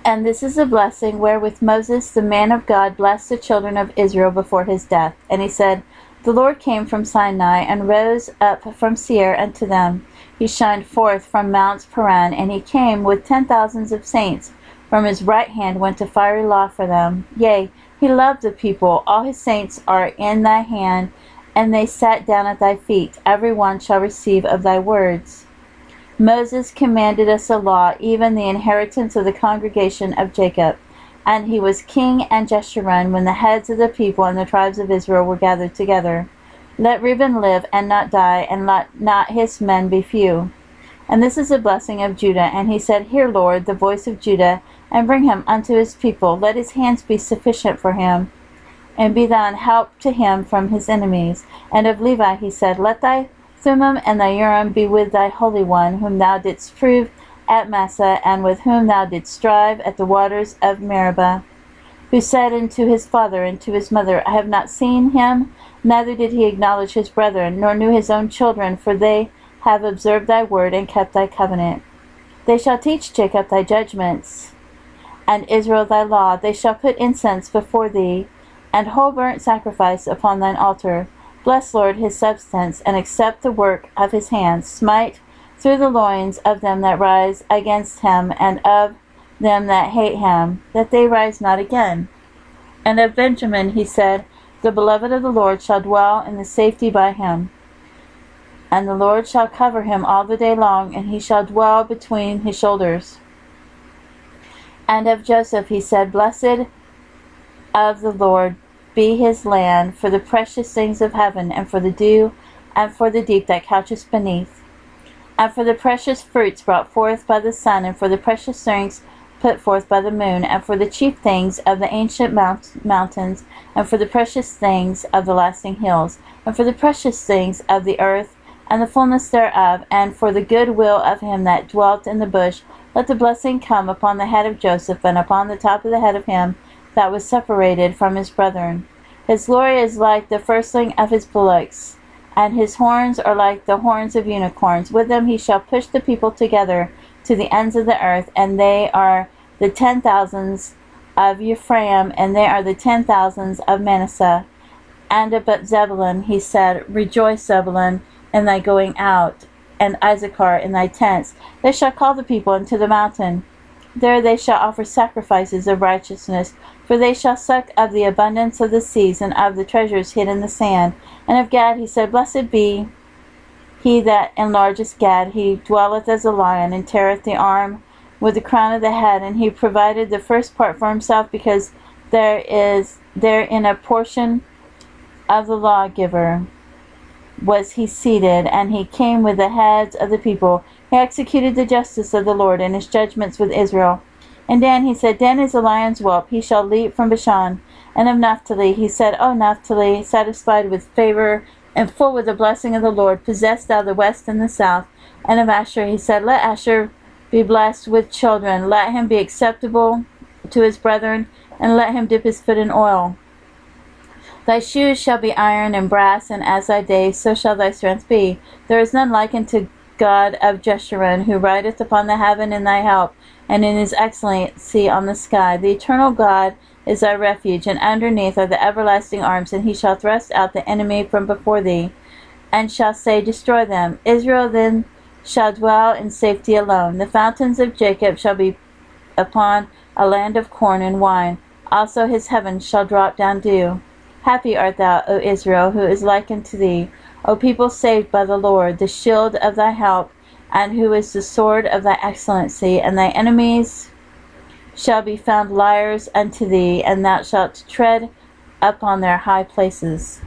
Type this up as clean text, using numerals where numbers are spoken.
And this is a blessing wherewith Moses, the man of God, blessed the children of Israel before his death. And he said, The Lord came from Sinai, and rose up from Seir unto them. He shined forth from Mount Paran, and he came with 10,000s of saints. From his right hand went a fiery law for them. Yea, he loved the people. All his saints are in thy hand, and they sat down at thy feet. Every one shall receive of thy words. Moses commanded us a law, even the inheritance of the congregation of Jacob. And he was king and Jeshurun when the heads of the people and the tribes of Israel were gathered together. Let Reuben live and not die, and let not his men be few. And this is a blessing of Judah. And he said, Hear, Lord, the voice of Judah, and bring him unto his people. Let his hands be sufficient for him, and be thou an help to him from his enemies. And of Levi he said, Let thy Thummim and thy Urim be with thy Holy One, whom thou didst prove at Massah, and with whom thou didst strive at the waters of Meribah, who said unto his father and to his mother, I have not seen him, neither did he acknowledge his brethren, nor knew his own children, for they have observed thy word and kept thy covenant. They shall teach Jacob thy judgments, and Israel thy law. They shall put incense before thee, and whole burnt sacrifice upon thine altar. Bless, Lord, his substance, and accept the work of his hands. Smite through the loins of them that rise against him, and of them that hate him, that they rise not again. And of Benjamin he said, The beloved of the Lord shall dwell in the safety by him. And the Lord shall cover him all the day long, and he shall dwell between his shoulders. And of Joseph he said, Blessed of the Lord be his land, for the precious things of heaven, and for the dew, and for the deep that coucheth beneath, and for the precious fruits brought forth by the sun, and for the precious things put forth by the moon, and for the chief things of the ancient mountains, and for the precious things of the lasting hills, and for the precious things of the earth, and the fullness thereof, and for the good will of him that dwelt in the bush. Let the blessing come upon the head of Joseph, and upon the top of the head of him that was separated from his brethren. His glory is like the firstling of his bullocks, and his horns are like the horns of unicorns. With them he shall push the people together to the ends of the earth, and they are the 10,000s of Ephraim, and they are the 10,000s of Manasseh. And about Zebulun he said, Rejoice, Zebulun, in thy going out, and Issachar in thy tents. They shall call the people into the mountain. There they shall offer sacrifices of righteousness, for they shall suck of the abundance of the seas, and of the treasures hid in the sand. And of Gad he said, Blessed be he that enlargeth Gad. He dwelleth as a lion, and teareth the arm with the crown of the head. And he provided the first part for himself, because there is therein a portion of the lawgiver. Was he seated, and he came with the heads of the people. He executed the justice of the Lord, and his judgments with Israel. And Dan he said, Dan is a lion's whelp, he shall leap from Bashan. And of Naphtali he said, O Naphtali, satisfied with favor, and full with the blessing of the Lord, possess thou the west and the south. And of Asher he said, Let Asher be blessed with children, let him be acceptable to his brethren, and let him dip his foot in oil. Thy shoes shall be iron and brass, and as thy days, so shall thy strength be. There is none like unto God of Jeshurun, who rideth upon the heaven in thy help, and in his excellency on the sky. The eternal God is thy refuge, and underneath are the everlasting arms, and he shall thrust out the enemy from before thee, and shall say, Destroy them. Israel then shall dwell in safety alone. The fountains of Jacob shall be upon a land of corn and wine. Also his heavens shall drop down dew. Happy art thou, O Israel, who is like unto thee, O people saved by the Lord, the shield of thy help, and who is the sword of thy excellency. And thy enemies shall be found liars unto thee, and thou shalt tread upon their high places.